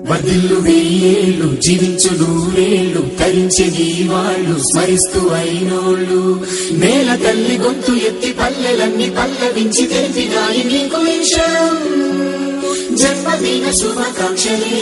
వర్ధిల్లు వెయ్యేళ్ళు జీవించు నూరేళ్ళు తరించి నీ వాళ్ళు స్మరిస్తూ అయినోళ్ళు నేల తల్లి గొంతు ఎత్తి పల్లెలన్నీ పల్లవించి తెలిపినాయి నీకు విషయం జన్మదిన శుభాకాంక్షలే